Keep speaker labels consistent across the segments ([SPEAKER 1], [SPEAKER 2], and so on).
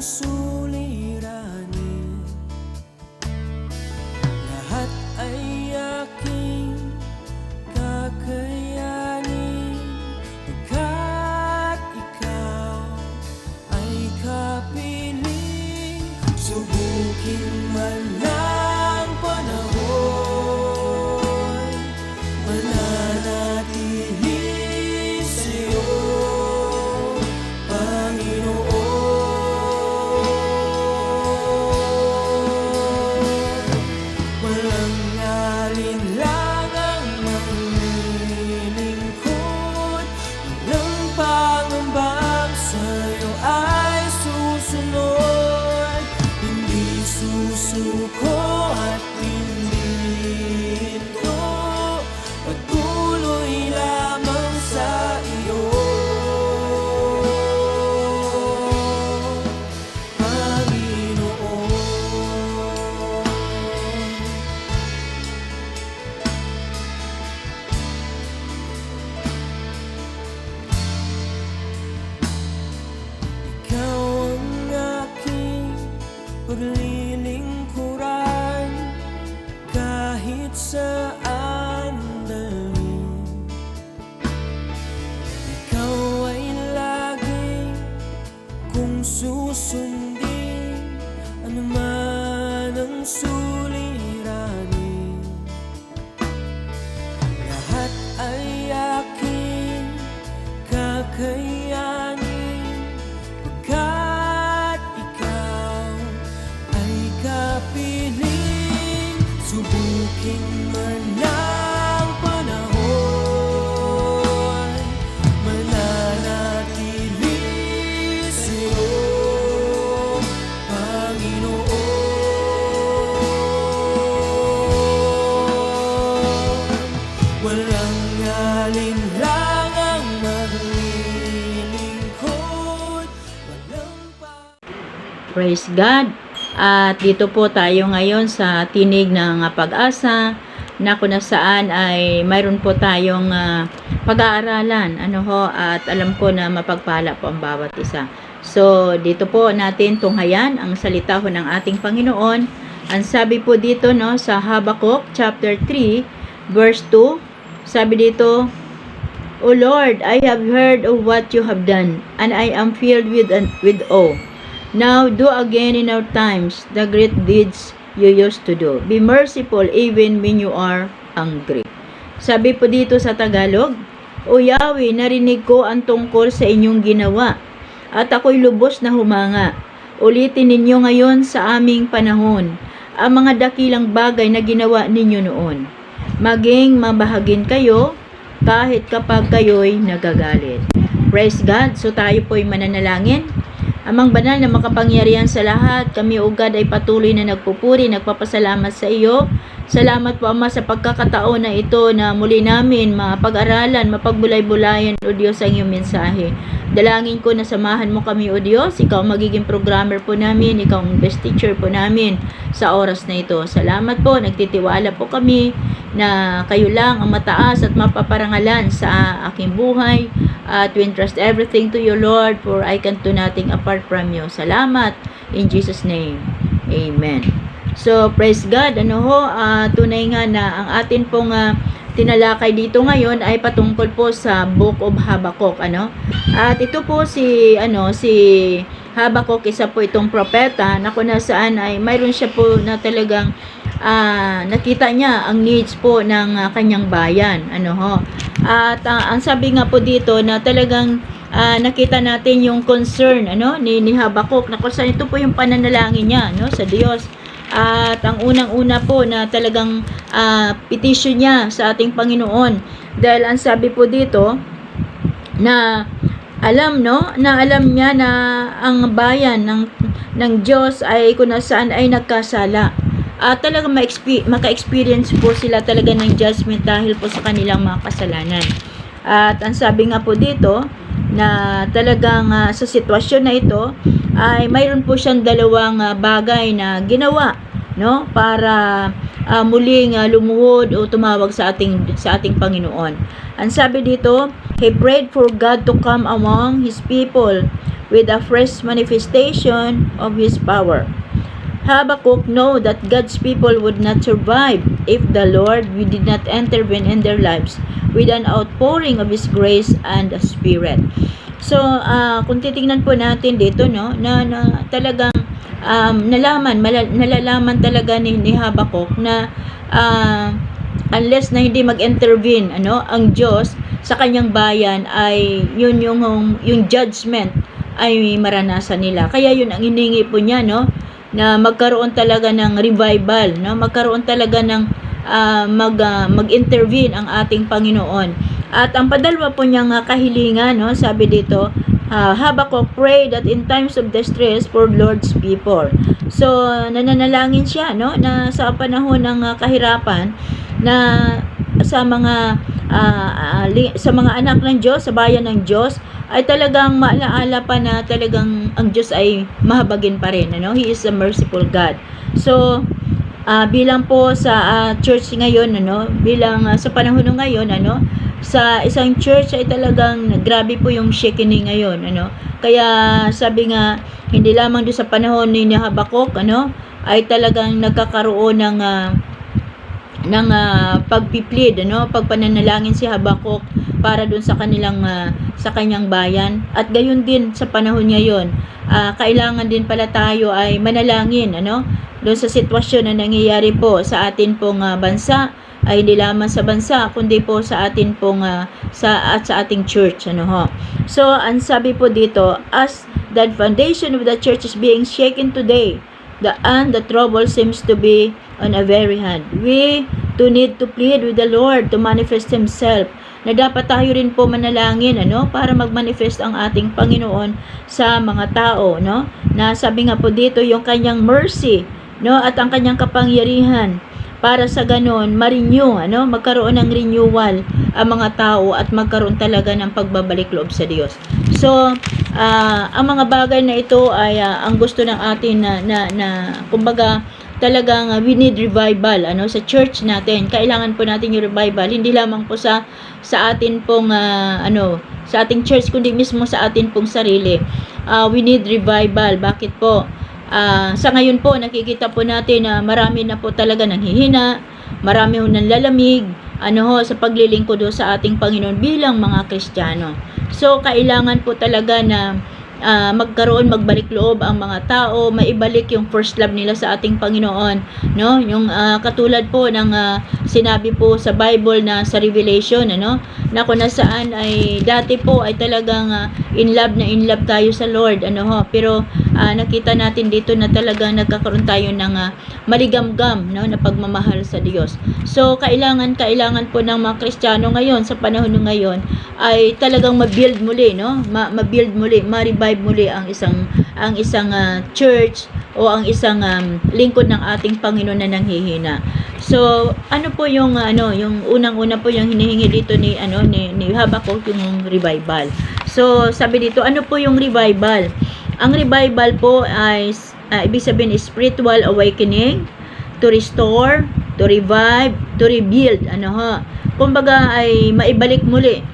[SPEAKER 1] suliranin, lahat ay aking kakayanin, pagkat ikaw ay kapiling. Subukin man ng panahon, mananatili sa'yo, walang alinlangang maglilingkod, walang pangambang sa'yo ay susunod, hindi susuko at hindi ito patuloy lamang sa iyo, Panginoon. Ikaw ang aking paglilingkuran, kahit saan dalhin. Ikaw ay lagi kung susundin, anuman ang suliranin, lahat ay aking kakayanin, pagkat ikaw ay kapiling. Subukin man ng panahon, mananatili sa'yo, Panginoon. Walang alinlangang maglilingkod, walang
[SPEAKER 2] Praise God. At dito po tayo ngayon sa tinig ng pag-asa na kung nasaan ay mayroon po tayong pag-aaralan. At alam ko na mapagpala po ang bawat isa. So, dito po natin tunghayan ang salita ho ng ating Panginoon. Ang sabi po dito sa Habakkuk chapter 3 verse 2, sabi dito, O Lord, I have heard of what you have done, and I am filled with awe. Now do again in our times the great deeds you used to do. Be merciful even when you are angry. Sabi po dito sa Tagalog, O Yahweh, narinig ko ang tungkol sa inyong ginawa, at ako'y lubos na humanga. Ulitin ninyo ngayon sa aming panahon ang mga dakilang bagay na ginawa ninyo noon. Maging mabahagin kayo kahit kapag kayo'y nagagalit. Praise God. So tayo po'y mananalangin. Amang banal na makapangyarihan sa lahat, kami o God ay patuloy na nagpupuri, nagpapasalamat sa iyo. Salamat po Ama sa pagkakataon na ito na muli namin mapag-aralan, mapagbulay-bulayan o Diyos ang iyong mensahe. Dalangin ko na samahan mo kami o Diyos, ikaw magiging programmer po namin, ikaw ang best teacher po namin sa oras na ito. Salamat po, nagtitiwala po kami na kayo lang ang mataas at mapaparangalan sa aking buhay. At we entrust everything to you, Lord, for I can do nothing apart from you. Salamat in Jesus' name. Amen. So, praise God. Tunay nga na ang atin pong tinalakay dito ngayon ay patungkol po sa Book of Habakkuk. At ito po si Habakkuk, isa po itong propeta na kung nasaan ay mayroon siya po na talagang nakita niya ang needs po ng kanyang bayan. At ang sabi nga po dito na talagang nakita natin yung concern ni Habakkuk na kung saan ito po yung pananalangin niya sa Diyos. At ang unang-una po na talagang petition niya sa ating Panginoon, dahil ang sabi po dito na alam niya na ang bayan ng Diyos ay kung nasaan ay nagkasala. At talagang maka-experience po sila talaga ng judgment dahil po sa kanilang mga kasalanan. At ang sabi nga po dito na talagang sa sitwasyon na ito ay mayroon po siyang dalawang bagay na ginawa para muling lumuhod o tumawag sa ating Panginoon. Ang sabi dito, he prayed for God to come among his people with a fresh manifestation of his power. Habakkuk know that God's people would not survive if the Lord did not intervene in their lives with an outpouring of His grace and Spirit. So, kung titingnan po natin dito, no, na talagang nalalaman talaga ni Habakkuk na unless na hindi mag-intervene ang Diyos sa kanyang bayan, ay yun yung judgment ay maranasan nila. Kaya yun ang hiningi po niya, no, na magkaroon talaga ng revival, no, magkaroon talaga ng mag-intervene ang ating Panginoon. At ang padalwa po niyang kahilingan, no, sabi dito, Habakkuk pray that in times of distress for Lord's people. So nananalangin siya, no, na sa panahon ng kahirapan, na sa mga anak ng Diyos, sa bayan ng Diyos, ay talagang maalaala pa na talagang ang Diyos ay mahabagin pa rin, He is a merciful God. So bilang po sa church ngayon, bilang sa panahon ngayon, sa isang church ay talagang grabe po yung shakening ngayon, kaya sabi nga, hindi lamang doon sa panahon ni Habakkuk, ay talagang nagkakaroon ng pagpiplead, pagpananalangin si Habakkuk para doon sa kanyang bayan. At gayon din sa panahon ngayon, kailangan din pala tayo ay manalangin, doon sa sitwasyon na nangyayari po sa atin pong bansa, ay hindi lamang sa bansa kundi po sa atin pong sa ating church, So ang sabi po dito, as the foundation of the church is being shaken today, the trouble seems to be on a very hand. We to need to plead with the Lord to manifest Himself, na dapat tayo rin po manalangin, para magmanifest ang ating Panginoon sa mga tao, na sabi nga po dito, yung kanyang mercy, at ang kanyang kapangyarihan, para sa ganon ma-renew, magkaroon ng renewal ang mga tao at magkaroon talaga ng pagbabalik loob sa Diyos. So ang mga bagay na ito ay ang gusto ng atin na kumbaga talagang we need revival sa church natin. Kailangan po natin yung revival, hindi lamang po sa atin pong sa ating church, kundi mismo sa atin pong sarili. We need revival. Bakit po? Sa ngayon po, nakikita po natin na marami na po talaga nanghihina, marami ho nang lalamig, sa paglilingkod sa ating Panginoon bilang mga Kristiyano. So, kailangan po talaga na magbalik loob ang mga tao, maibalik yung first love nila sa ating Panginoon, yung katulad po ng sinabi po sa Bible na sa Revelation, na kung nasaan ay dati po ay talagang in love tayo sa Lord, pero nakita natin dito na talagang nagkakaroon tayo ng maligamgam, na pagmamahal sa Diyos. So kailangan po ng mga Kristiyano ngayon, sa panahon ngayon, ay talagang ma-build muli, ma-revive muli ang isang church o ang isang lingkod ng ating Panginoon na nanghihina. So ano po yung yung unang-una po yung hinihingi dito ni Habakkuk, yung revival. So sabi dito, ano po yung revival? Ang revival po ay ibig sabihin is spiritual awakening, to restore, to revive, to rebuild, kumbaga ay maibalik muli,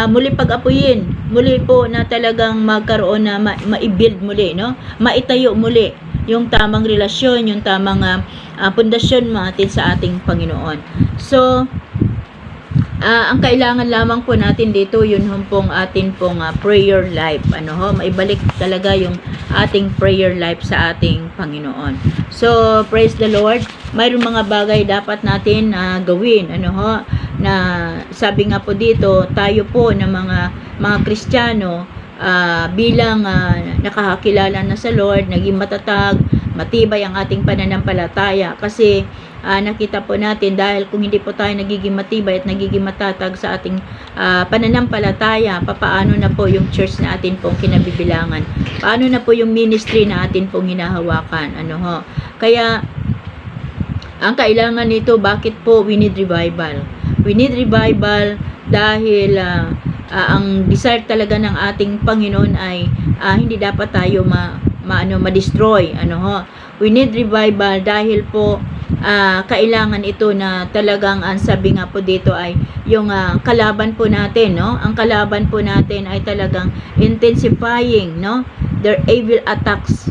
[SPEAKER 2] muli pag-apuyin, muli po na talagang magkaroon na ma-build muli, maitayo muli yung tamang relasyon, yung tamang pundasyon natin sa ating Panginoon. So ang kailangan lamang po natin dito, yun pong atin pong prayer life, maibalik talaga yung ating prayer life sa ating Panginoon. So praise the Lord. Mayroong mga bagay dapat natin gawin, na sabi nga po dito, tayo po na mga Kristiyano, bilang nakakakilala na sa Lord, naging matatag, matibay ang ating pananampalataya, kasi nakita po natin, dahil kung hindi po tayo nagiging matibay at nagiging matatag sa ating pananampalataya, paano na po yung church na atin pong kinabibilangan, paano na po yung ministry na atin pong hinahawakan, kaya ang kailangan nito, bakit po we need revival? We need revival dahil ang desire talaga ng ating Panginoon ay hindi dapat tayo ma-destroy, We need revival dahil po kailangan ito na talagang ang sabi nga po dito ay yung kalaban po natin, no? Ang kalaban po natin ay talagang intensifying, no? Their evil attacks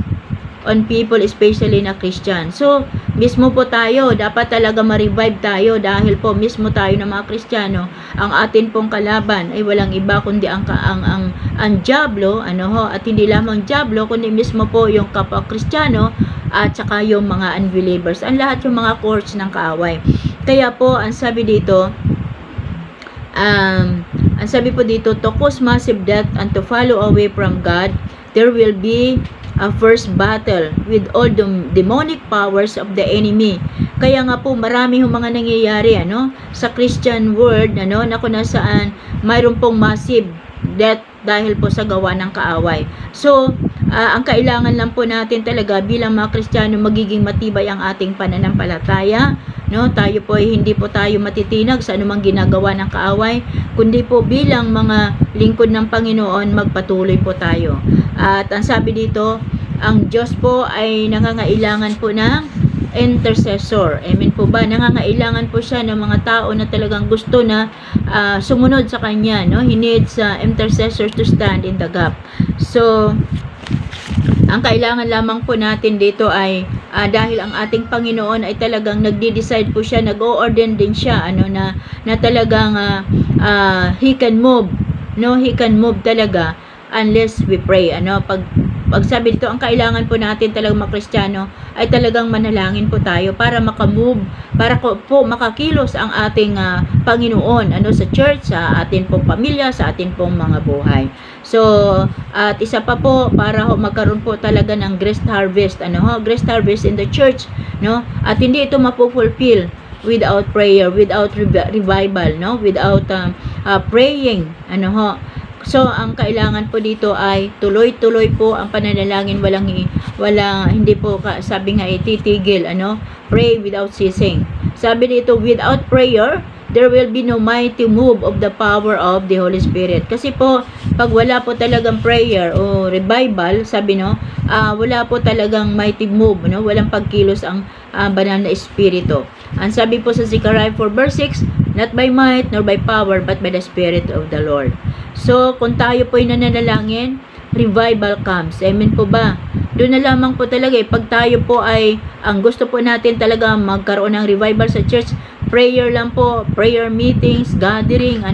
[SPEAKER 2] on people, especially na Christian. So, mismo po tayo, dapat talaga ma-revive tayo dahil po mismo tayo na mga Kristiyano, ang atin pong kalaban ay walang iba kundi ang diablo, at hindi lamang diablo kundi mismo po yung kapwa Kristiyano at saka yung mga unbelievers. Ang lahat yung mga courts ng kaaway. Kaya po, ang sabi dito, to cause massive death and to follow away from God, there will be a first battle with all the demonic powers of the enemy. Kaya nga po marami yung mga nangyayari sa Christian world na kung nasaan mayroon pong massive death dahil po sa gawa ng kaaway. So, ang kailangan lang po natin talaga bilang mga Kristiyano, magiging matibay ang ating pananampalataya. Tayo po ay hindi po tayo matitinag sa anumang ginagawa ng kaaway, kundi po bilang mga lingkod ng Panginoon, magpatuloy po tayo. At ang sabi dito, ang Diyos po ay nangangailangan po ng intercessor. Amen po ba? Nangangailangan po siya ng mga tao na talagang gusto na sumunod sa Kanya. He needs intercessors to stand in the gap. So, ang kailangan lamang po natin dito ay dahil ang ating Panginoon ay talagang nagde-decide po siya, nag-o-ordain din siya na talagang He can move. He can move talaga unless we pray. Pag sabi dito, ang kailangan po natin talagang mga Kristiyano ay talagang manalangin po tayo para makamove, para po makakilos ang ating Panginoon sa church, sa atin pong pamilya, sa atin pong mga buhay. So, at isa pa po, para magkaroon po talaga ng grace harvest, grace harvest in the church, at hindi ito mapufulfill without prayer, without revival, without praying, So, ang kailangan po dito ay tuloy-tuloy po ang pananalangin, hindi po sabi nga ititigil, pray without ceasing. Sabi dito, without prayer, there will be no mighty move of the power of the Holy Spirit. Kasi po, pag wala po talagang prayer o revival, sabi wala po talagang mighty move, walang pagkilos ang banal na espiritu. Ang sabi po sa Zechariah 4 verse 6, not by might nor by power but by the Spirit of the Lord. So, kung tayo po ay nananalangin, revival comes. Amen po ba? Doon na lamang po talaga pag tayo po ay, ang gusto po natin talaga magkaroon ng revival sa church, prayer lang po, prayer meetings, gathering,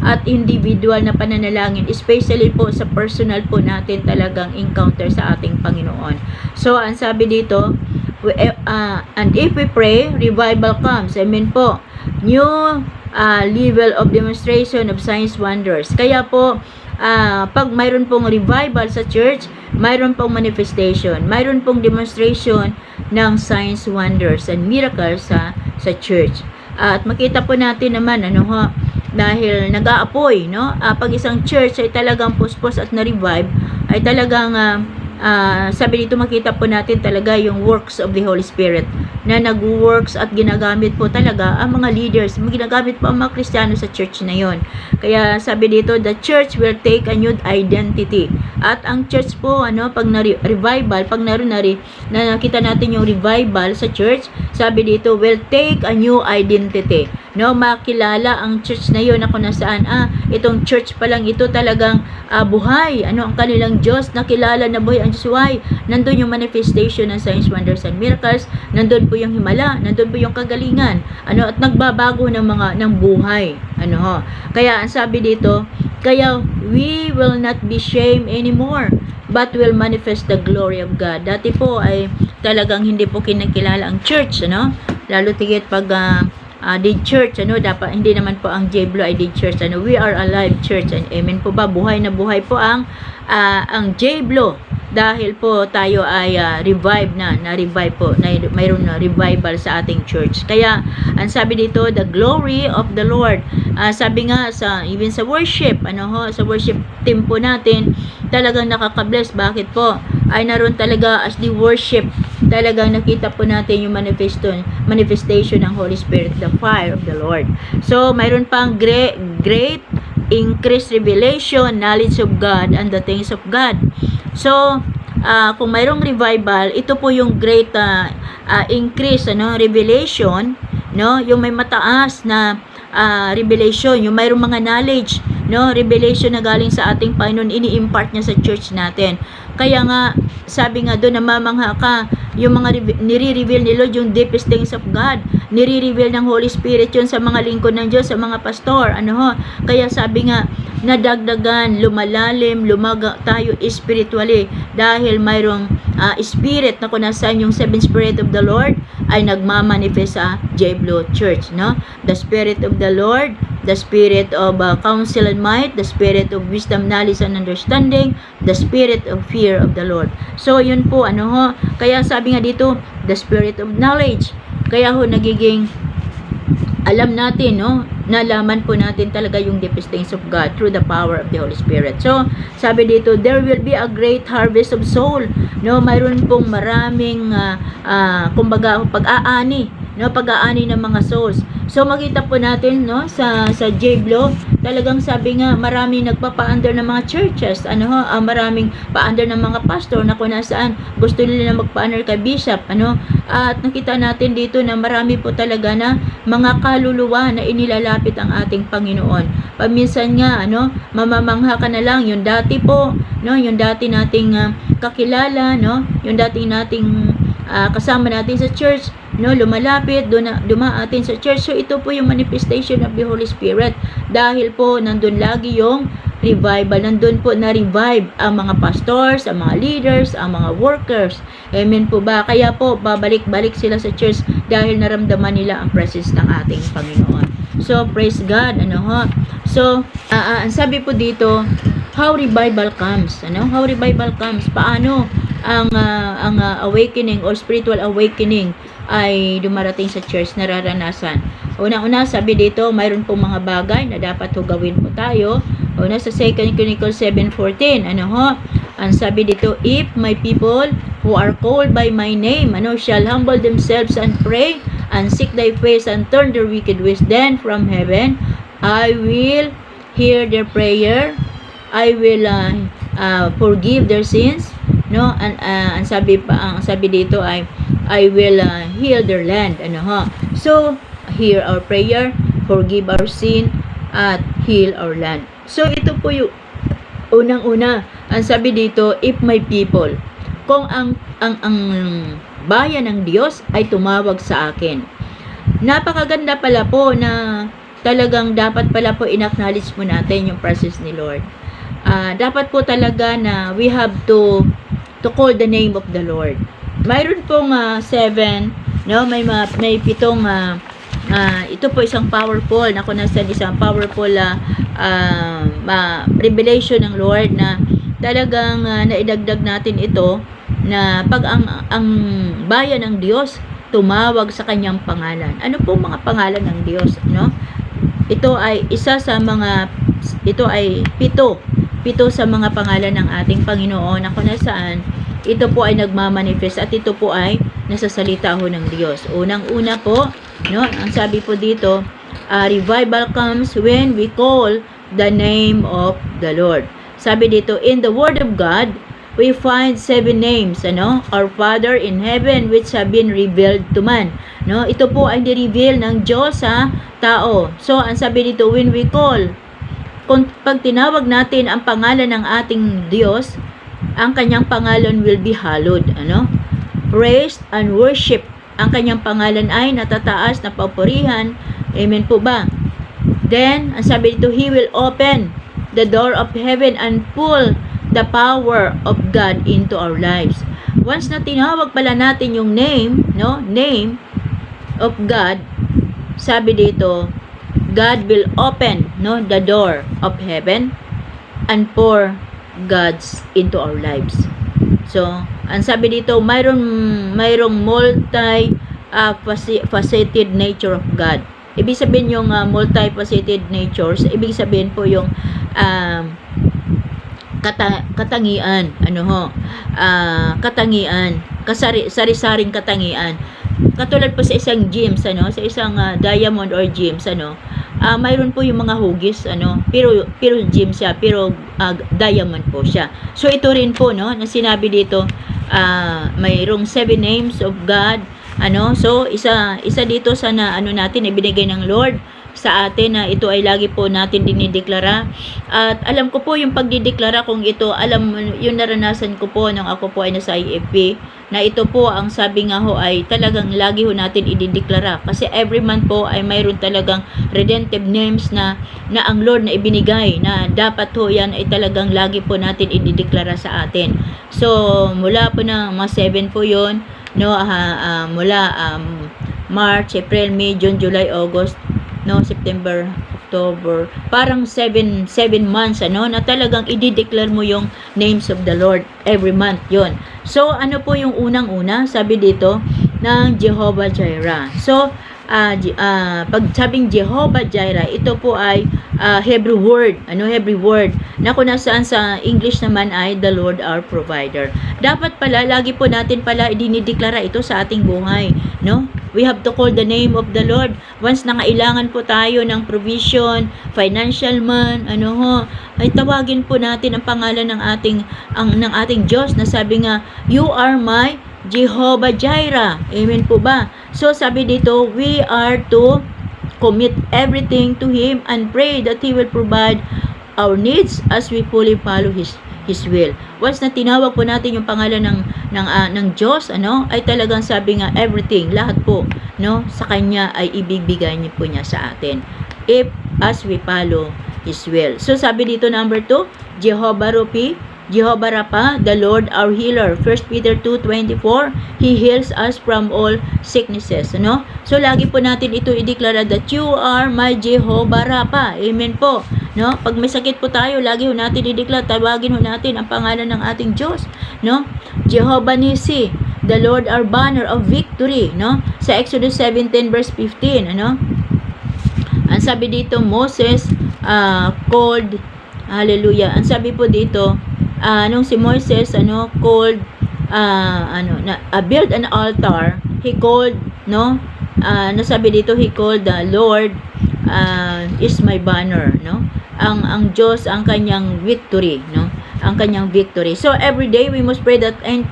[SPEAKER 2] at individual na pananalangin, especially po sa personal po natin talagang encounter sa ating Panginoon. So, ang sabi dito, and if we pray, revival comes. Amen po. New level of demonstration of signs, wonders. Kaya po, pag mayroon pong revival sa church, mayroon pong manifestation, mayroon pong demonstration ng signs, wonders, and miracles sa church. At makita po natin naman, dahil nag-aapoy, pag isang church ay talagang puspos at na-revive, ay talagang sabi dito makita po natin talaga yung works of the Holy Spirit na nag-works at ginagamit po talaga ang mga leaders, ginagamit po ang mga Kristiyano sa church na yon. Kaya sabi dito, the church will take a new identity. At ang church po, pag na-revival, pag nakita natin yung revival sa church, sabi dito, will take a new identity. Makilala ang church na yon na kung nasaan, itong church pa lang ito talagang buhay. Ang kanilang Diyos, nakilala na buhay ang Diyos. Why? Nandun yung manifestation ng signs, wonders, and miracles. Nandun po yung himala. Nandun po yung kagalingan. At nagbabago ng buhay. Kaya ang sabi dito, kaya we will not be shamed anymore, but will manifest the glory of God. Dati po ay talagang hindi po kinakilala ang church, lalo tigit pag dead church, dapat hindi naman po ang Jeblo ay dead church, we are alive church, and amen po ba, buhay na buhay po ang Jeblo, dahil po tayo ay na-revive po, mayroon na revival sa ating church. Kaya ang sabi dito, the glory of the Lord, sabi nga even sa worship, sa worship team po natin, talagang nakaka-bless. Bakit po? Ay naroon talaga as the worship, talagang nakita po natin yung manifestation ng Holy Spirit, the fire of the Lord. So mayroon pang great increased revelation, knowledge of God and the things of God. So kung mayroong revival, ito po yung great increase, revelation, no? Yung may mataas na revelation, yung mayroong mga knowledge, no? Revelation na galing sa ating Panginoon, ini-impart niya sa church natin. Kaya nga, sabi nga doon, namamangha ka, yung mga nire-reveal ni Lord, yung deepest things of God, nire-reveal ng Holy Spirit yun sa mga lingkod ng Diyos, sa mga pastor, kaya sabi nga, nadagdagan, lumalalim, lumaga tayo spiritually, dahil mayroong spirit na kung nasaan yung seven spirit of the Lord, ay nagmamanifest sa J-Blue Church, no? The Spirit of the Lord, the Spirit of counsel and might, the Spirit of wisdom, knowledge and understanding, the Spirit of fear of the Lord. So, yun po, kaya sabi nga dito, the Spirit of knowledge. Kaya nagiging alam natin, nalaman po natin talaga yung deepest things of God through the power of the Holy Spirit. So, sabi dito, there will be a great harvest of soul. Mayroon pong maraming kumbaga pag-aani, pag-aani ng mga souls. So, makita po natin, sa J-Blue, talagang sabi nga, maraming nagpapa-under ng mga churches, maraming pa-under ng mga pastor na kung nasaan gusto nila na magpa-under kay bishop, at nakita natin dito na marami po talaga na mga kaluluwa na inilalapit ang ating Panginoon. Paminsan nga, mamamangha ka na lang, yung dati po, yung dati nating kakilala, yung dati nating kasama natin sa church, lumalapit, dumaatin sa church. So, ito po yung manifestation of the Holy Spirit. Dahil po, nandun lagi yung revival. Nandun po na-revive ang mga pastors, ang mga leaders, ang mga workers. Amen po ba? Kaya po, babalik-balik sila sa church dahil naramdaman nila ang presence ng ating Panginoon. So, praise God. So, ang sabi po dito, how revival comes. How revival comes. Paano ang awakening or spiritual awakening ay dumarating sa church, nararanasan. Una-una, sabi dito, mayroon pong mga bagay na dapat gawin po tayo. Una, sa 2 Chronicles 7:14, ang sabi dito, if my people who are called by my name, shall humble themselves and pray, and seek thy face, and turn their wicked ways, then from heaven, I will hear their prayer, I will forgive their sins, ang sabi dito ay I will heal their land, So, hear our prayer, forgive our sin, at heal our land. So, ito po yung unang-una. Ang sabi dito, if my people, kung ang bayan ng Diyos ay tumawag sa akin. Napakaganda pala po na talagang dapat pala po in-acknowledge mo natin yung presence ni Lord. Dapat po talaga na we have to call the name of the Lord. Mayroon pong 7, may 7, ito po isang powerful, na kung nasan isang powerful revelation ng Lord na talagang naidagdag natin ito, na pag ang bayan ng Diyos tumawag sa kanyang pangalan. Ano po mga pangalan ng Diyos, Ito ay ito ay 7 sa mga pangalan ng ating Panginoon, na kung nasaan ito po ay nagmamanifest at ito po ay nasasalita ho ng Diyos. Unang-una po, ang sabi po dito, revival comes when we call the name of the Lord. Sabi dito, in the Word of God, we find 7 names, our Father in heaven, which have been revealed to man. Ito po ay ni-reveal ng Diyos sa tao. So, ang sabi dito, when we call, kung pag tinawag natin ang pangalan ng ating Diyos, ang kanyang pangalan will be hallowed, praised and worship. Ang kanyang pangalan ay natataas, na papurihan. Amen po ba? Then, ang sabi dito, He will open the door of heaven and pull the power of God into our lives. Once na tinawag pala natin yung name of God, sabi dito, God will open, the door of heaven and pour God's into our lives. So, ang sabi dito, mayroong multi-faceted nature of God. Ibig sabihin yung multi-faceted natures, ibig sabihin po yung katangian, katangian, sari-saring katangian. Katulad po sa isang gems, sa isang diamond or gems, mayroon po yung mga hugis, pero gem siya, pero diamond po siya. So ito rin po, no, na sinabi dito, mayroong 7 names of God, so isa dito sa natin ibinigay ng Lord sa atin, na ito ay lagi po natin dinideklara. At alam ko po yung pagdideklara kung ito, yung naranasan ko po nung ako po ay nasa IFP, na ito po ang sabi nga ho ay talagang lagi ho natin idideklara, kasi every month po ay mayroon talagang redemptive names na ang Lord na ibinigay, na dapat ho yan ay talagang lagi po natin idideklara sa atin. So mula po ng mga 7 po yon, no, mula March, April, May, June, July, August, no, September, October, parang 7 months, na talagang i-declare mo yung names of the Lord every month yon. So ano po yung unang-una, sabi dito ng Jehovah Jireh. So pag sabing Jehovah Jireh, ito po ay Hebrew word, Hebrew word, na kung nasaan sa English naman ay the Lord our provider. Dapat pala lagi po natin pala idinideklara ito sa ating buhay, no? We have to call the name of the Lord. Once nangailangan po tayo ng provision, financial man, ay tawagin po natin ang pangalan ng ating Diyos, na sabi nga, you are my Jehovah Jireh. Amen po ba? So sabi dito, we are to commit everything to Him and pray that He will provide our needs as we fully follow His will. Once na tinawag po natin yung pangalan ng Diyos, ay talagang sabi nga everything, lahat po, sa Kanya ay ibibigay niya po niya sa atin, if as we follow His will. So sabi dito number 2, Jehovah Rapha, the Lord our healer. 1 Peter 2:24, He heals us from all sicknesses, So lagi po natin ito ideklara that you are my Jehovah Rapha. Amen po, Pag may sakit po tayo, lagi ho natin ideklara, tawagin ho natin ang pangalan ng ating Diyos, Jehovah Nissi, the Lord our banner of victory, Sa Exodus 17 verse 15, Ang sabi dito, Moses called, hallelujah. Ang sabi po dito, nung si Moises called build an altar, he called, nasabi dito, he called the Lord is my banner, ang Diyos ang kanyang victory, ang kanyang victory. So every day we must pray that and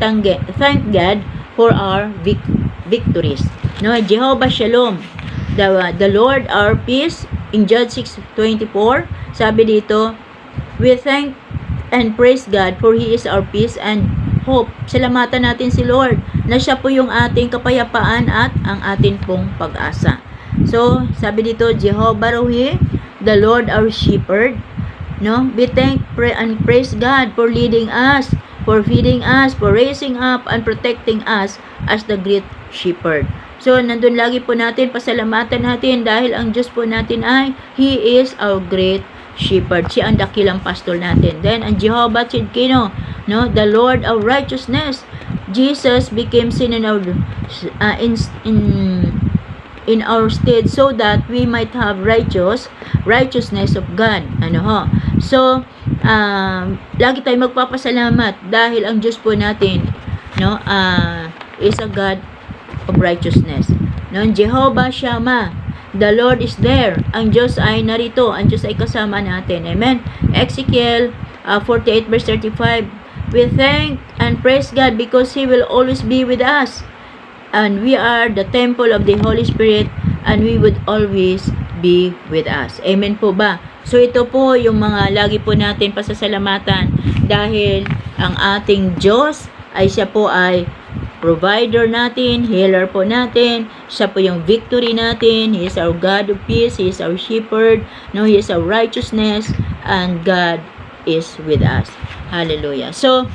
[SPEAKER 2] thank God for our victories, Jehovah Shalom, the Lord our peace. In Judge 6:24, sabi dito, we thank and praise God for He is our peace and hope. Salamatan natin si Lord na Siya po yung ating kapayapaan at ang ating pong pag-asa. So, sabi dito, Jehovah Rohi, the Lord our shepherd. We thank, pray, and praise God for leading us, for feeding us, for raising up and protecting us as the great shepherd. So, nandun lagi po natin, pasalamatan natin dahil ang Diyos po natin ay He is our great shepherd. Siya ang dakilang pastor natin. Then, ang Jehovah Tsidkeno, the Lord of righteousness. Jesus became sin in our stead so that we might have righteousness of God. So, lagi tayong magpapasalamat dahil ang Diyos po natin, is a God of righteousness. Jehovah Shammah, the Lord is there. Ang Diyos ay narito. Ang Diyos ay kasama natin. Amen. Ezekiel 48 verse 35. We thank and praise God because He will always be with us. And we are the temple of the Holy Spirit and we would always be with us. Amen po ba? So ito po yung mga lagi po natin pasasalamatan dahil ang ating Diyos ay Siya po ay provider natin, healer po natin, Siya po yung victory natin, He is our God of peace, He is our shepherd, He is our righteousness, and God is with us. Hallelujah. So,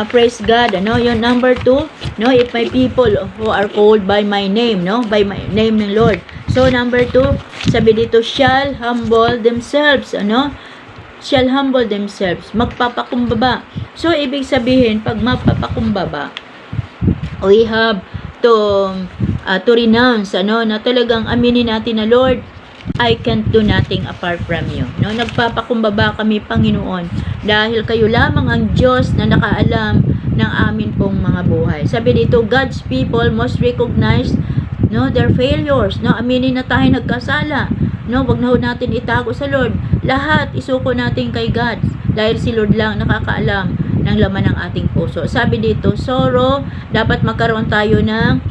[SPEAKER 2] praise God, yung number 2, if my people who are called by my name, by my name ng Lord. So, number 2, sabi dito, shall humble themselves, shall humble themselves, magpapakumbaba. So, ibig sabihin, pag mapapakumbaba, we have to renounce, na talagang aminin natin na Lord, I can't do nothing apart from you. Nagpapakumbaba kami, Panginoon, dahil kayo lamang ang Diyos na nakaalam ng amin pong mga buhay. Sabi dito, God's people must recognize their failures. Aminin na tayo nagkasala. no, wag na ho natin itago sa Lord. Lahat isuko natin kay God dahil si Lord lang nakakaalam ng laman ng ating puso. Sabi dito, sorrow, dapat magkaroon tayo ng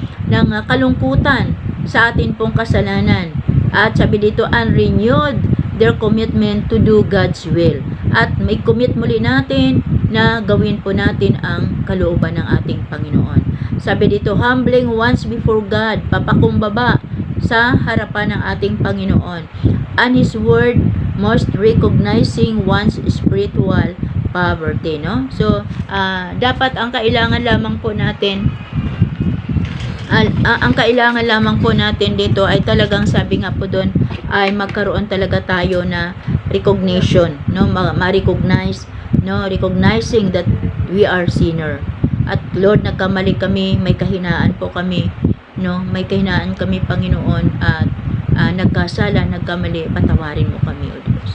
[SPEAKER 2] kalungkutan sa atin pong kasalanan. At sabi dito, unrenewed their commitment to do God's will. At may commit muli natin na gawin po natin ang kalooban ng ating Panginoon. Sabi dito, humbling once before God, papakumbaba sa harapan ng ating Panginoon. And His Word, most recognizing one's spiritual poverty, no? So, dapat ang kailangan lamang po natin ang kailangan lamang po natin dito ay talagang sabi nga po doon ay magkaroon talaga tayo na recognition, no, ma-recognize, no, recognizing that we are sinner. At Lord, nagkamali kami, may kahinaan po kami, no, may kahinaan kami Panginoon, at nagkasala, nagkamali, patawarin mo kami, O Diyos.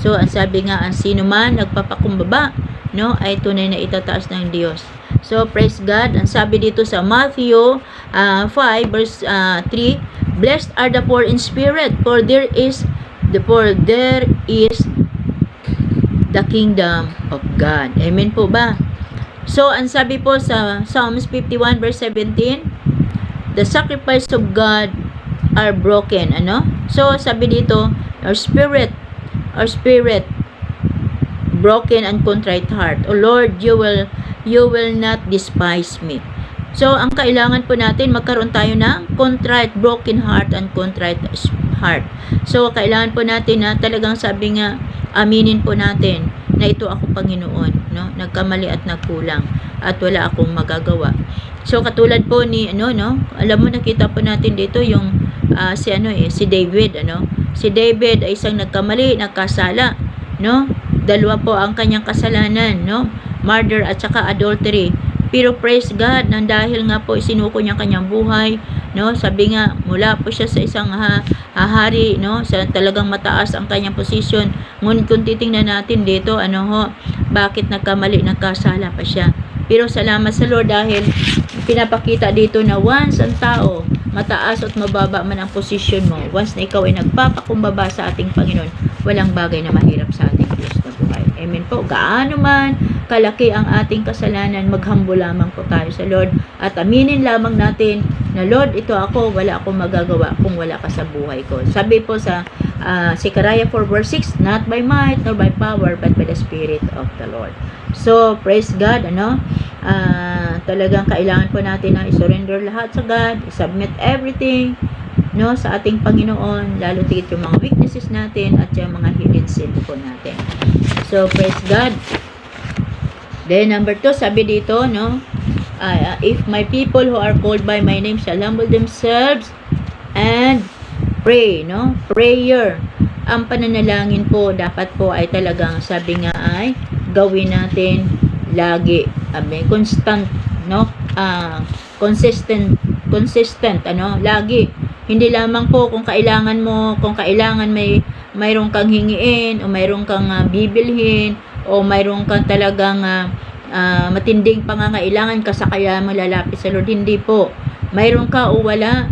[SPEAKER 2] So, ang sabi nga, ang sino man nagpapakumbaba, no, ay tunay na itataas ng Diyos. So, praise God. Ang sabi dito sa Matthew 5 verse 3, blessed are the poor in spirit, for there is the kingdom of God. Amen po ba? So, ang sabi po sa Psalms 51 verse 17, the sacrifice of God are broken. Ano? So, sabi dito, our spirit, broken and contrite heart. O Lord, you will not despise me. So, ang kailangan po natin, magkaroon tayo ng contrite, broken heart, and contrite heart. So, kailangan po natin na talagang sabi nga, aminin po natin na ito ako Panginoon, no? Nagkamali at nagkulang at wala akong magagawa. So, katulad po ni, alam mo, nakita po natin dito yung, si David, Si David ay isang nagkamali, nagkasala, no? Dalawa po ang kanyang kasalanan, no? Murder at saka adultery. Pero praise God, nang dahil nga po isinuko niya kanyang buhay, no? Sabi nga, mula po siya sa isang hari, no? Sa talagang mataas ang kanyang posisyon. Ngunit kung titingnan natin dito, bakit nagkamali, nagkasala pa siya. Pero salamat sa Lord dahil pinapakita dito na once ang tao, mataas at mababa man ang posisyon mo, once na ikaw ay nagpapakumbaba sa ating Panginoon, walang bagay na mahirap sa ating Diyos na buhay. Amen po. Gaano man kalaki ang ating kasalanan, maghambol lamang po tayo sa Lord at aminin lamang natin na Lord, ito ako, wala akong magagawa kung wala ka sa buhay ko. Sabi po sa Zechariah 4 verse 6, not by might nor by power but by the Spirit of the Lord. So, praise God, talagang kailangan po natin na i-surrender lahat sa God, i-submit everything, no, sa ating Panginoon, lalo tigit yung mga weaknesses natin at yung mga hidden sin po natin. So, praise God. Then, number 2, sabi dito, if my people who are called by my name shall humble themselves and pray, prayer. Ang pananalangin po, dapat po ay talagang, sabi nga ay, gawin natin lagi, constant, consistent, lagi. Hindi lamang po kung kailangan mayroon kang hingiin o mayroon kang bibilhin o mayroon kang talagang matinding pangangailangan ka sa kaya mo lalapit sa Lord. Hindi po. Mayroon ka o wala,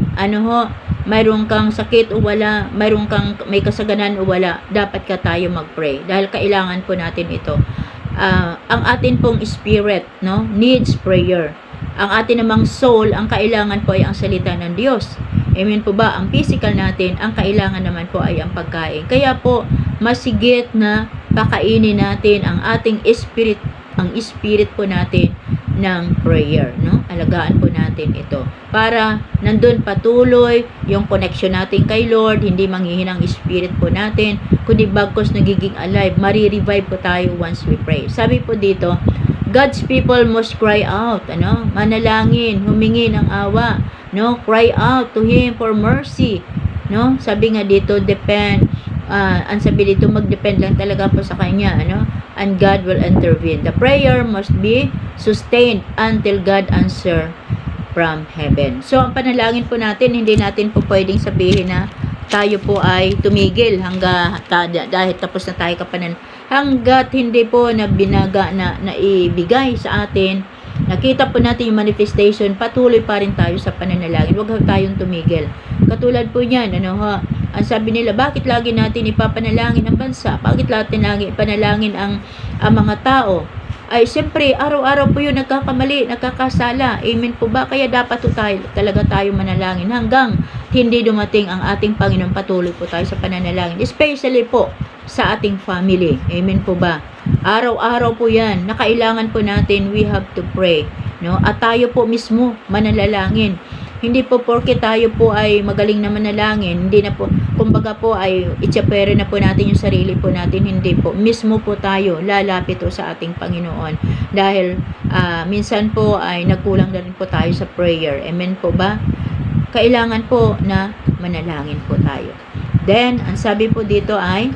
[SPEAKER 2] mayroon kang sakit o wala, mayroon kang may kasaganan o wala, dapat ka tayo mag-pray dahil kailangan po natin ito. Ang atin pong spirit, needs prayer. Ang atin namang soul, ang kailangan po ay ang salita ng Diyos. Amen po ba? Ang physical natin, ang kailangan naman po ay ang pagkain. Kaya po, masigit na pakainin natin ang ating spirit, ang spirit po natin ng prayer, Alagaan po natin ito. Para nandun patuloy yung connection natin kay Lord, hindi manghihinang spirit po natin, kundi bagkos nagiging alive, marirevive po tayo once we pray. Sabi po dito, God's people must cry out, manalangin, humingi ng awa, cry out to Him for mercy, sabi nga dito, ang sabi dito, mag-depend lang talaga po sa Kanya, and God will intervene. The prayer must be sustained until God answer from heaven. So, ang panalangin po natin, hindi natin po pwedeng sabihin na tayo po ay tumigil dahil tapos na tayo kapanan. Hanggat hindi po na ibigay sa atin, nakita po natin yung manifestation, patuloy pa rin tayo sa pananalangin. Huwag tayong tumigil. Katulad po niyan, ang sabi nila, bakit lagi natin ipapanalangin ang bansa? Bakit natin lagi ipanalangin ang mga tao? Ay siyempre, araw-araw po yun nagkakamali, nagkakasala. Amen po ba? Kaya dapat po talaga tayo manalangin hanggang hindi dumating ang ating Panginoon. Patuloy po tayo sa pananalangin. Especially po sa ating family. Amen po ba? Araw-araw po yan. Nakailangan po natin, we have to pray. No? At tayo po mismo manalangin. Hindi po porke tayo po ay magaling na manalangin, hindi na po, kumbaga po ay itsapere na po natin yung sarili po natin, hindi po. Mismo po tayo lalapit po sa ating Panginoon. Dahil minsan po ay nagkulang na rin po tayo sa prayer. Amen po ba? Kailangan po na manalangin po tayo. Then, ang sabi po dito ay,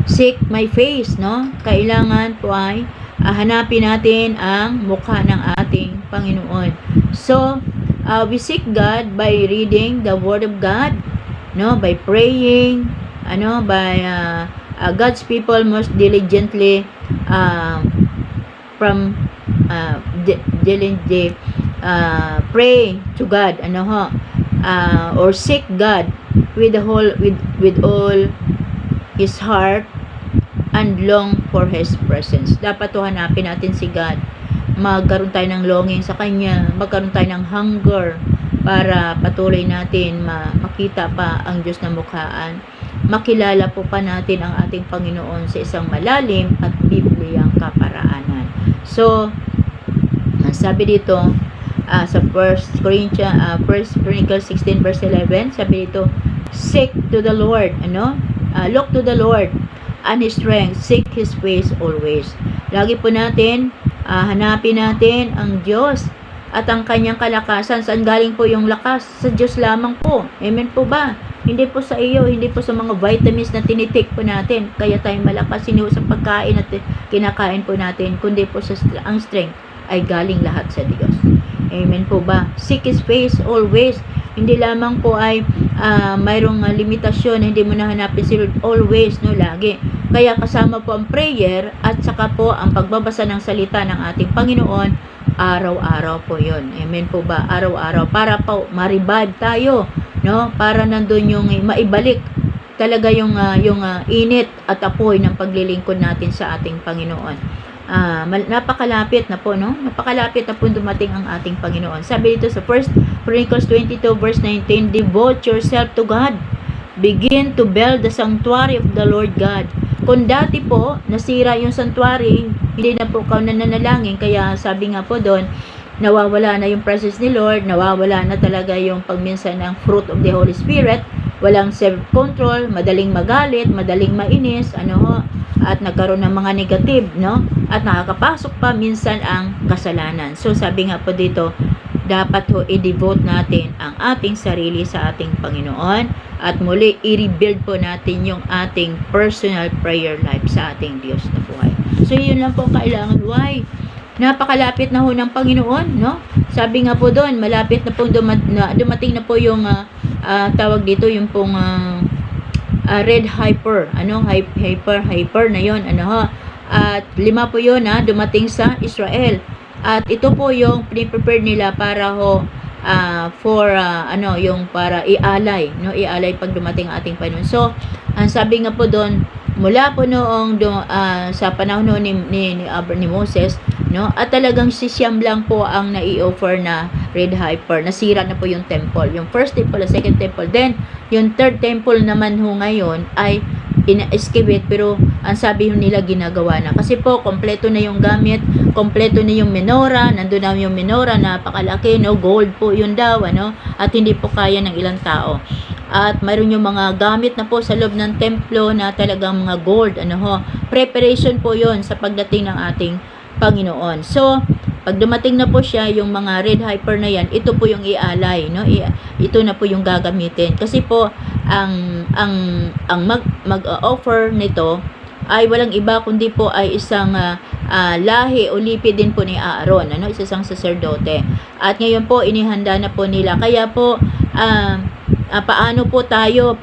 [SPEAKER 2] seek my face, no? Kailangan po ay hanapin natin ang mukha ng ating Panginoon. So, we seek God by reading the Word of God, no? By praying, by God's people most diligently diligently pray to God, or seek God with all his heart and long for his presence. Dapat to hanapin natin si God. Magkaroon tayo ng longing sa Kanya, magkaroon tayo ng hunger para patuloy natin makita pa ang Diyos na mukhaan. Makilala po pa natin ang ating Panginoon sa isang malalim at Bibliyang kaparaanan. So, sabi dito sa 1 Chronicles 16 verse 11, sabi dito, seek to the Lord, look to the Lord and His strength, seek His face always. Lagi po natin hanapin natin ang Diyos at ang Kanyang kalakasan. Saan galing po yung lakas? Sa Diyos lamang po. Amen po ba? Hindi po sa iyo, hindi po sa mga vitamins na tinitik po natin. Kaya tayo malakas, hindi po sa pagkain at kinakain po natin, kundi po ang strength ay galing lahat sa Diyos. Amen po ba? Seek His face always. Hindi lamang po ay mayroong limitasyon na hindi mo nahanapin si Lord always, no, lagi. Kaya kasama po ang prayer at saka po ang pagbabasa ng salita ng ating Panginoon araw-araw po yun. Amen po ba? Araw-araw para po maribad tayo, no? Para nandun yung maibalik talaga yung init at apoy ng paglilingkod natin sa ating Panginoon. Napakalapit na po, no? Napakalapit na po dumating ang ating Panginoon. Sabi dito sa 1 Chronicles 22 verse 19, devote yourself to God. Begin to build the sanctuary of the Lord God. Kung dati po, nasira yung sanctuary, hindi na po ka nananalangin, kaya sabi nga po doon, nawawala na yung presence ni Lord, nawawala na talaga yung pagminsan ng fruit of the Holy Spirit, walang self-control, madaling magalit, madaling mainis, at nagkaroon ng mga negative, no? At nakakapasok pa minsan ang kasalanan. So sabi nga po dito, dapat ho i-devote natin ang ating sarili sa ating Panginoon at muli i-rebuild po natin yung ating personal prayer life sa ating Diyos na buhay. So yun lang po kailangan. Why? Napakalapit na ho ng Panginoon, no? Sabi nga po doon, malapit na po dumating na po yung tawag dito, yung pong red hyper, hyper na yon, at 5 po yun dumating sa Israel. At ito po yung pre-prepare nila para yung para ialay, no? Ialay pag dumating ating Panginoon. So, ang sabi nga po doon, mula po noong sa panahon ni Moses, no? At talagang sisiyam lang po ang nai-offer na red heifer. Nasira na po yung temple. Yung first temple, second temple. Then, yung third temple naman ho ngayon ay ina-excavate, pero ang sabi nila ginagawa na. Kasi po, kompleto na yung gamit, kompleto na yung menorah, nandun na yung menorah, napakalaki, no? Gold po yun daw, at hindi po kaya ng ilang tao. At mayroon yung mga gamit na po sa loob ng templo na talagang mga gold, preparation po yon sa pagdating ng ating Panginoon. So, pag dumating na po siya, yung mga red heifer na yan, ito po yung ialay, no? Ito na po yung gagamitin. Kasi po, ang mag-offer nito ay walang iba kundi po ay isang lahi o lipi din po ni Aaron, isang saserdote. At ngayon po, inihanda na po nila. Kaya po, paano po tayo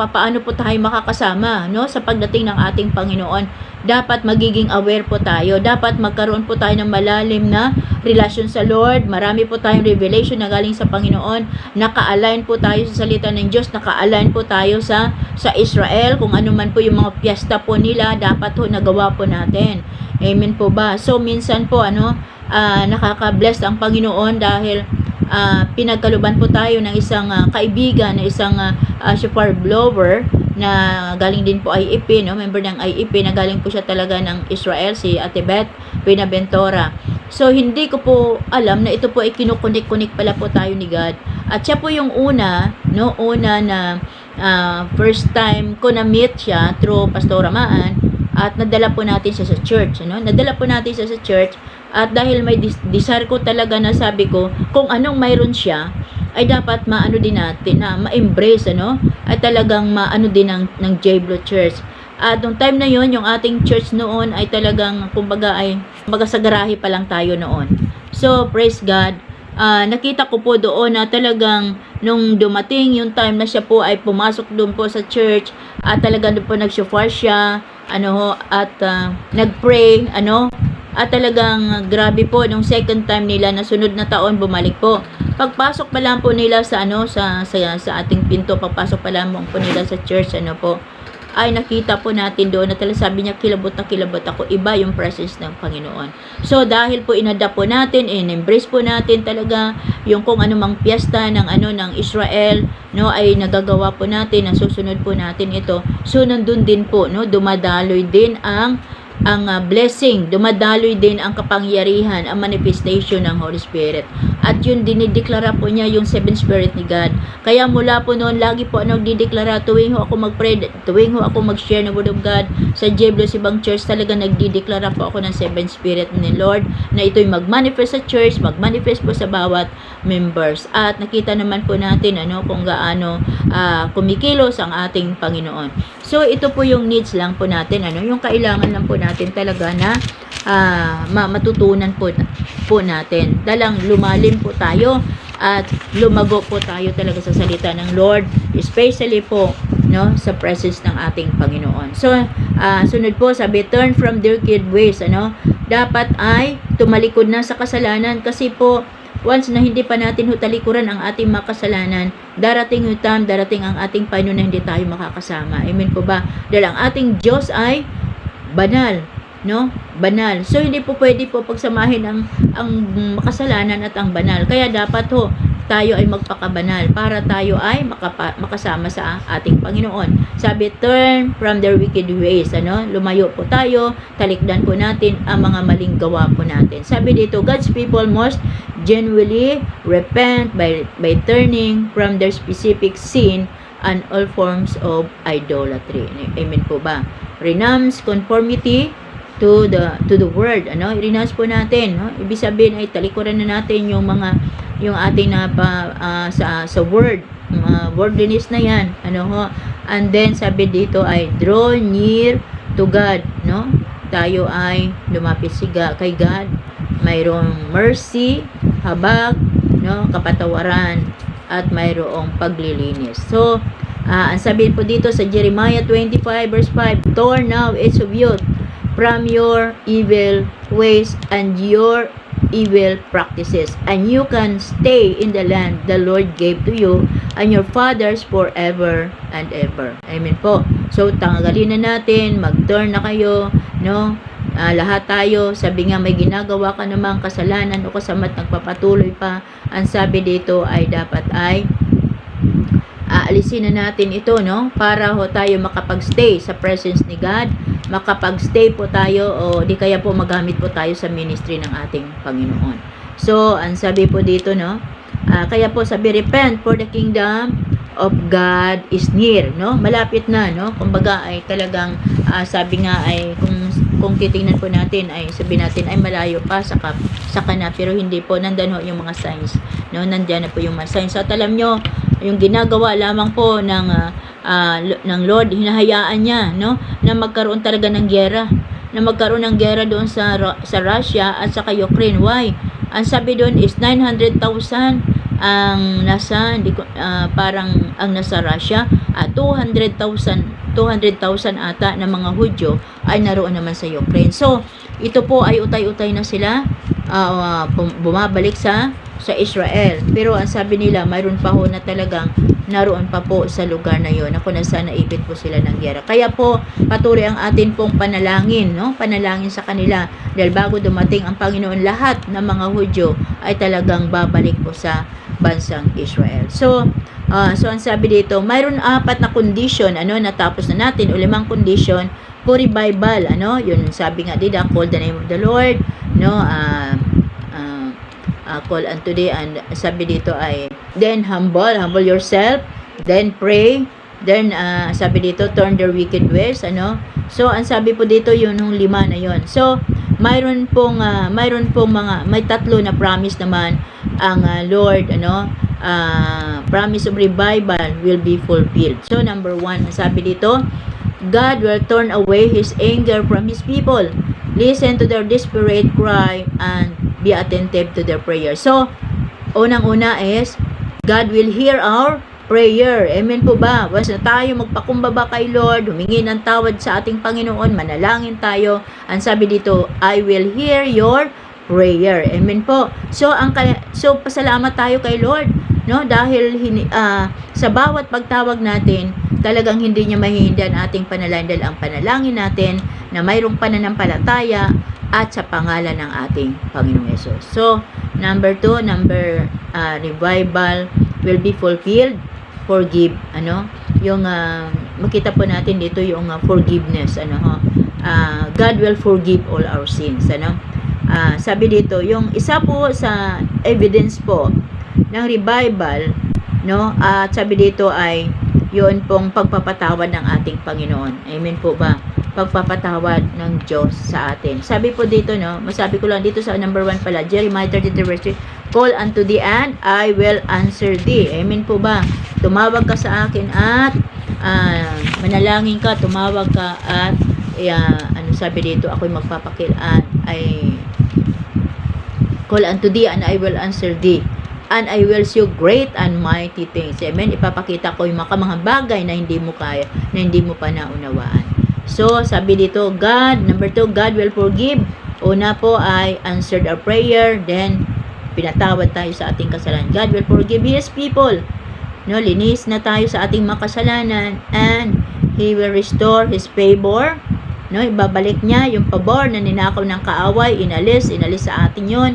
[SPEAKER 2] makakasama, no, sa pagdating ng ating Panginoon? dapat magiging aware po tayo. Dapat magkaroon po tayo ng malalim na relasyon sa Lord. Marami po tayong revelation na galing sa Panginoon. Naka-align po tayo sa salita ng Diyos. Naka-align po tayo sa Israel. Kung ano man po yung mga piyesta po nila, dapat po nagawa po natin. Amen po ba? So, minsan po, nakaka-bless ang Panginoon dahil pinagkaluban po tayo ng isang kaibigan, na isang shofar blower na galing din po IEP, no? Member ng IEP na galing po siya talaga ng Israel, si Ate Beth Pinaventura. So, hindi ko po alam na ito po ay kinukunik-kunik pala po tayo ni God. At siya po yung una na first time ko na-meet siya through Pastora Maan, at nadala po natin siya sa church, Nadala po natin siya sa church, at dahil may desire ko talaga na sabi ko, kung anong mayroon siya, ay dapat maano din natin, na ma-embrace, ay talagang maano din ng Jeblo Church. At nung time na yon, yung ating church noon ay talagang, kumbaga sa garahe pa lang tayo noon. So, praise God. Nakita ko po doon na talagang nung dumating yung time na siya po ay pumasok doon po sa church, at talagang doon po nag-shofar siya, at nag-pray, at talagang grabe po nung second time nila na sunod na taon bumalik po. Pagpasok pa lang po nila sa ating pinto, pagpasok pa lang po nila sa church, ay nakita po natin doon na talagang sabi niya, kilabot na kilabot ako. Iba yung presence ng Panginoon. So, dahil po inadapt po natin, in-embrace po natin talaga yung kung anumang piyesta ng Israel, ay nagagawa po natin, nasusunod po natin ito. So, nandun din po, dumadaloy din ang blessing, dumadaloy din ang kapangyarihan, ang manifestation ng Holy Spirit. At yun, dinideklara po niya yung seven spirit ni God. Kaya mula po noon, lagi po nagdideklara, tuwing ho ako mag-pray, tuwing ho ako mag-share ng Word of God sa Jeblo Sibang Church, talaga nagdideklara po ako ng seven spirit ni Lord, na ito'y mag-manifest sa church, mag-manifest po sa bawat members. At nakita naman po natin, kung gaano kumikilos ang ating Panginoon. So, ito po yung needs lang po natin, yung kailangan lang po natin talaga na matutunan po natin. Dalang lumalim po tayo at lumago po tayo talaga sa salita ng Lord, especially po sa presence ng ating Panginoon. So, sunod po, sabi, turn from their wicked ways, dapat ay tumalikod na sa kasalanan, kasi po once na hindi pa natin talikuran ang ating mga kasalanan, darating yung time, darating ang ating Panginoon na hindi tayo makakasama. Amen po ba? Dahil ang ating Diyos ay banal, banal. So, hindi po pwede po pagsamahin ang makasalanan at ang banal. Kaya dapat tayo ay magpakabanal para tayo ay makasama sa ating Panginoon. Sabi, turn from their wicked ways, lumayo po tayo, talikdan po natin ang mga maling gawa po natin. Sabi dito, God's people must genuinely repent by turning from their specific sin and all forms of idolatry. Amen po ba? Renounce conformity to the word, i-renounce po natin, ibig sabihin ay talikuran na natin yung ating sa word, worldliness na yan, and then sabi dito ay draw near to God, tayo ay lumapit kay God, mayroong mercy, habag, kapatawaran, at mayroong paglilinis. So, ang sabi po dito sa Jeremiah 25 verse 5, turn now each of you from your evil ways and your evil practices, and you can stay in the land the Lord gave to you and your fathers forever and ever. Amen po. So, tanggalin na natin, mag-turn na kayo, lahat tayo, sabi nga may ginagawa ka namang kasalanan o kasama't nagpapatuloy pa, ang sabi dito ay dapat ay aalisin na natin ito, para tayo makapag-stay sa presence ni God, makapag-stay po tayo, o di kaya po magamit po tayo sa ministry ng ating Panginoon. So, ang sabi po dito, kaya po sabi, repent for the kingdom of God is near, malapit na, kumbaga ay talagang sabi nga ay kung titingnan po natin ay sabi natin ay malayo pa sa kana, pero hindi po, nandan yung mga signs, nandiyan na po yung mga signs. At alam nyo, yung ginagawa lamang po ng Lord, hinahayaan niya, na magkaroon talaga ng giyera, doon sa Russia at sa Ukraine. Why? Ang sabi doon is 900,000 ang nasa parang ang nasa Russia, at 200,000 ata ng mga Hudyo ay naroon naman sa Ukraine. So, ito po ay utay-utay na sila bumabalik sa Israel. Pero ang sabi nila, mayroon pa ho na talagang naroon pa po sa lugar na yon, na kung nasaan naipit po sila ng giyera. Kaya po, patuloy ang atin pong panalangin, no? Panalangin sa kanila. Dahil bago dumating ang Panginoon, lahat ng mga Hudyo ay talagang babalik po sa bansang Israel. So ang sabi dito, mayroon 4 na condition, natapos na natin, o 5 condition for revival, yun sabi nga dito, call the name of the Lord, call unto thee, and sabi dito ay, then humble yourself, then pray, then sabi dito, turn their wicked ways, so ang sabi po dito, yun yung 5 na yun. So mayroon pong mga, may 3 na promise naman ang Lord, promise of revival will be fulfilled. So number 1, sabi dito, God will turn away His anger from His people. Listen to their desperate cry and be attentive to their prayer. So, unang-una is, God will hear our prayer. Amen po ba? Once na tayo magpakumbaba kay Lord, humingi ng tawad sa ating Panginoon, manalangin tayo, ang sabi dito, I will hear your prayer. Amen po. So pasalamat tayo kay Lord, dahil sa bawat pagtawag natin, talagang hindi niya mahihindihan ating panalangin, dahil ang panalangin natin na mayroong pananampalataya at sa pangalan ng ating Panginoong Yesus. So number 2, revival will be fulfilled. Forgive, yung makita po natin dito yung forgiveness, God will forgive all our sins, sabi dito, yung isa po sa evidence po ng revival, at sabi dito ay yun pong pagpapatawad ng ating Panginoon. Amen po ba? Pagpapatawad ng Diyos sa atin. Sabi po dito, masabi ko lang dito sa number 1 pala, Jeremiah 33 verse 3, call unto thee and I will answer thee. Amen po ba? Tumawag ka sa akin at manalangin ka, tumawag ka at sabi dito, ako'y magpapakilaan, ay call unto thee and I will answer thee, and I will show great and mighty things. Amen. Ipapakita ko yung mga bagay na hindi mo kaya, na hindi mo pa naunawaan. So, sabi dito, number 2, God will forgive. Una po ay answered our prayer, then pinatawad tayo sa ating kasalanan. God will forgive His people. Linis na tayo sa ating makasalanan, and He will restore His favor. Ibabalik niya yung pabor na ninakaw ng kaaway, inalis sa atin yun.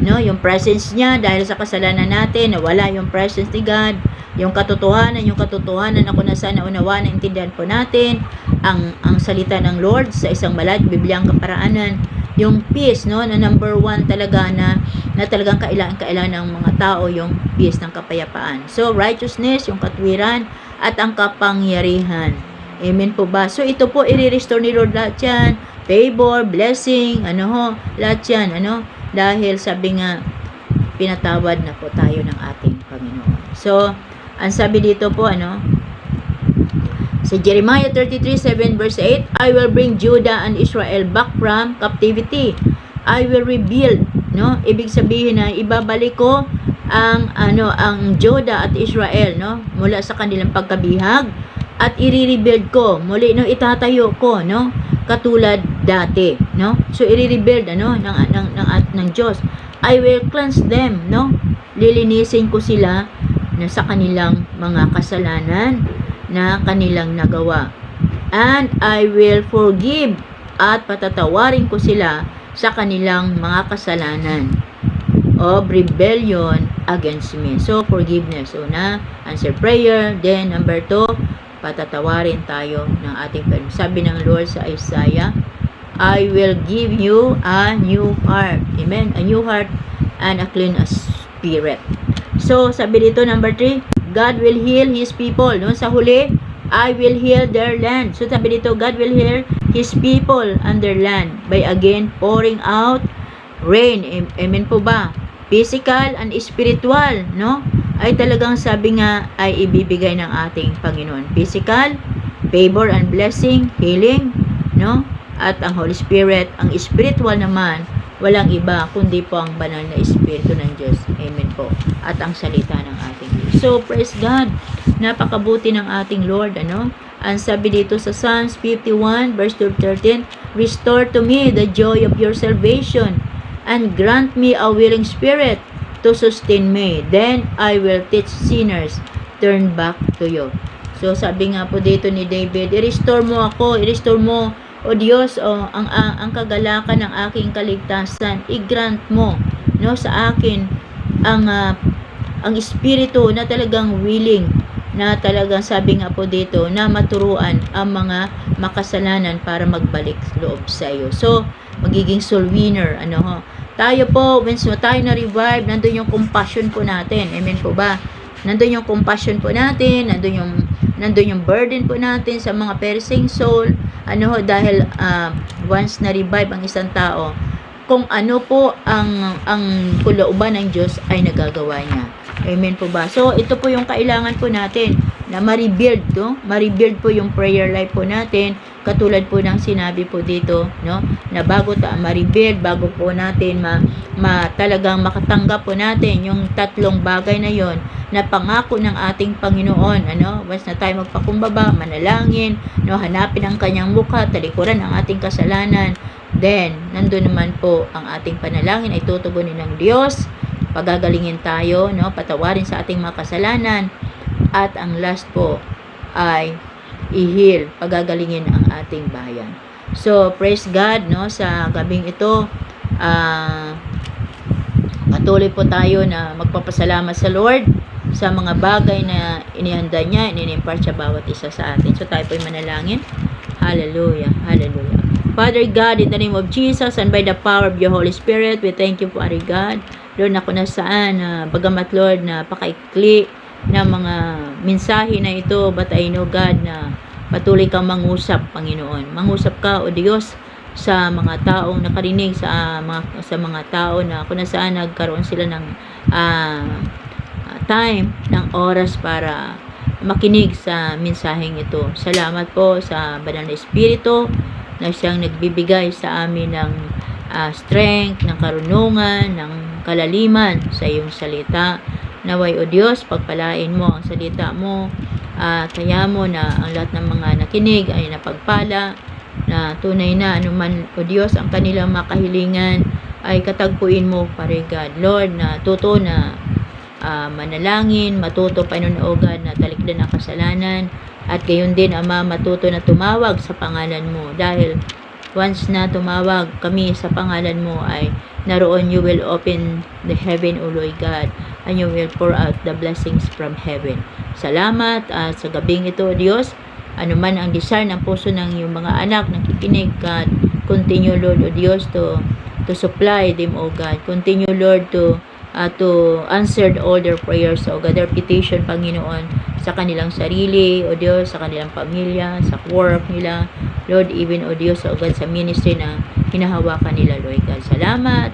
[SPEAKER 2] Yung presence niya, dahil sa kasalanan natin, nawala yung presence ni God. Yung katotohanan na kung nasaan naunawa, naintindihan po natin ang salita ng Lord sa isang malat, Bibliang kaparaanan. Yung peace, na number 1 talaga na talagang kailangan ng mga tao, yung peace ng kapayapaan. So, righteousness, yung katwiran, at ang kapangyarihan. Amen po ba? So, ito po, i-restore ni Lord lahat yan. Favor, blessing, lahat yan, dahil sabi nga, pinatawad na po tayo ng ating Panginoon. So, ang sabi dito po, sa Jeremiah 33:7 verse 8, I will bring Judah and Israel back from captivity. I will rebuild, ibig sabihin na ibabalik ko ang Judah at Israel, mula sa kanilang pagkabihag, at i-rebuild ko muli, itatayo ko, katulad dati, so i-rebuild ng Diyos. I will cleanse them, lilinisin ko sila sa kanilang mga kasalanan na kanilang nagawa, and I will forgive, at patatawarin ko sila sa kanilang mga kasalanan of rebellion against me. So forgiveness, una, answer prayer, then number 2, patatawarin tayo ng ating Panginoon. Sabi ng Lord sa Isaiah, I will give you a new heart. Amen? A new heart and a clean spirit. So, sabi dito, number 3, God will heal His people. Sa huli, I will heal their land. So, sabi dito, God will heal His people and their land by again pouring out rain. Amen po ba? Physical and spiritual, ay talagang sabi nga ay ibibigay ng ating Panginoon. Physical, favor and blessing, healing, at ang Holy Spirit, ang spiritual naman, walang iba kundi po ang banal na Espiritu ng Diyos. Amen po. At ang salita ng ating Diyos. So, praise God. Napakabuti ng ating Lord, Ang sabi dito sa Psalms 51 verse 12-13, "Restore to me the joy of your salvation, and grant me a willing spirit to sustain me. Then I will teach sinners, turn back to you." So sabi nga po dito ni David, i-restore mo ako, i-restore mo, O Diyos, ang kagalakan ng aking kaligtasan, i-grant mo, no, sa akin ang espiritu na talagang willing, na talagang sabi nga po dito, na maturuan ang mga makasalanan para magbalik loob sa iyo. So, magiging soul winner, tayo po, once tayo na-revive, nandun yung compassion po natin. Amen po ba? Nandun yung compassion po natin, nandun yung burden po natin sa mga perishing soul, dahil once na-revive ang isang tao, kung ano po ang kalooban ng Diyos ay nagagawa niya. Amen po ba? So, ito po yung kailangan po natin, na ma-rebuild, no? Ma-rebuild po yung prayer life po natin, katulad po ng sinabi po dito, no? Na bago ma-rebuild, bago po natin talagang makatanggap po natin yung tatlong bagay na yon na pangako ng ating Panginoon, once na tayo magpakumbaba, manalangin, no, hanapin ang kanyang mukha, talikuran ang ating kasalanan, then nandun naman po ang ating panalangin ay tutugunin ng Diyos, pagagalingin tayo, no, patawarin sa ating mga kasalanan, at ang last po ay i-heal, pagagalingin ang ating bayan. So praise God, no, sa gabing ito, patuloy po tayo na magpapasalamat sa Lord sa mga bagay na inihanda niya, inimpart sa bawat isa sa atin. So tayo po ay manalangin. Hallelujah, hallelujah. Father God, in the name of Jesus and by the power of your Holy Spirit, we thank you, Father God. Lord, na kung nasaan, bagamat Lord, na pakaikli na mga mensahe na ito, but I know God na patuloy kang mangusap, Panginoon. Mangusap ka, O Diyos, sa mga taong nakarinig, sa mga tao na kung nasaan nagkaroon sila ng time, ng oras para makinig sa mensaheng ito. Salamat po sa Banal na Espiritu na siyang nagbibigay sa amin ng strength, ng karunungan, ng kalaliman sa iyong salita. Naway, O Diyos, pagpalain mo ang salita mo, kaya mo na ang lahat ng mga nakinig ay napagpala, na tunay na anuman, O Diyos, ang kanilang makahilingan ay katagpuin mo, Pare God. Lord, na totoo na manalangin, matuto panunood na talikdan ang kasalanan, at gayon din, Ama, matuto na tumawag sa pangalan mo, dahil once na tumawag kami sa pangalan mo ay naroon you will open the heaven, O Lord God, and you will pour out the blessings from heaven. Salamat at sa gabing ito, O Diyos, anuman ang desire ng puso ng iyong mga anak nakikinig, God, continue, Lord, O Diyos, to supply them, O God. Continue, Lord, to answer all their prayers, O God, their petition, Panginoon, sa kanilang sarili, O Diyos, sa kanilang pamilya, sa work nila, Lord, even, O Diyos, O God, sa ministry na hinahawakan nila, Lord God. Salamat.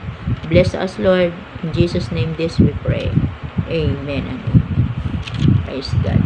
[SPEAKER 2] Bless us, Lord. In Jesus' name this we pray. Amen and amen. Praise God.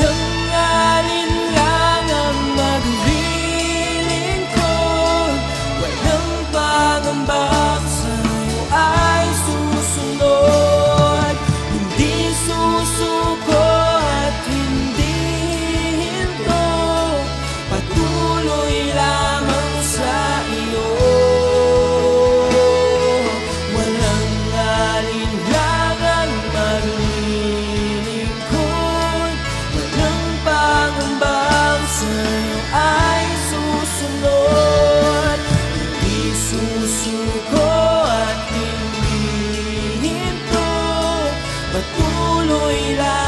[SPEAKER 1] Walang alinlangang maglilingkod, walang pangamba sa'yo ay susunod. Hindi susuko at hindi hinto, patuloy lamang sa iyo. Walang alinlangang maglilingkod, walang pangambang sa'yo ay susunod. Hindi susuko at hindi hinto, patuloy lang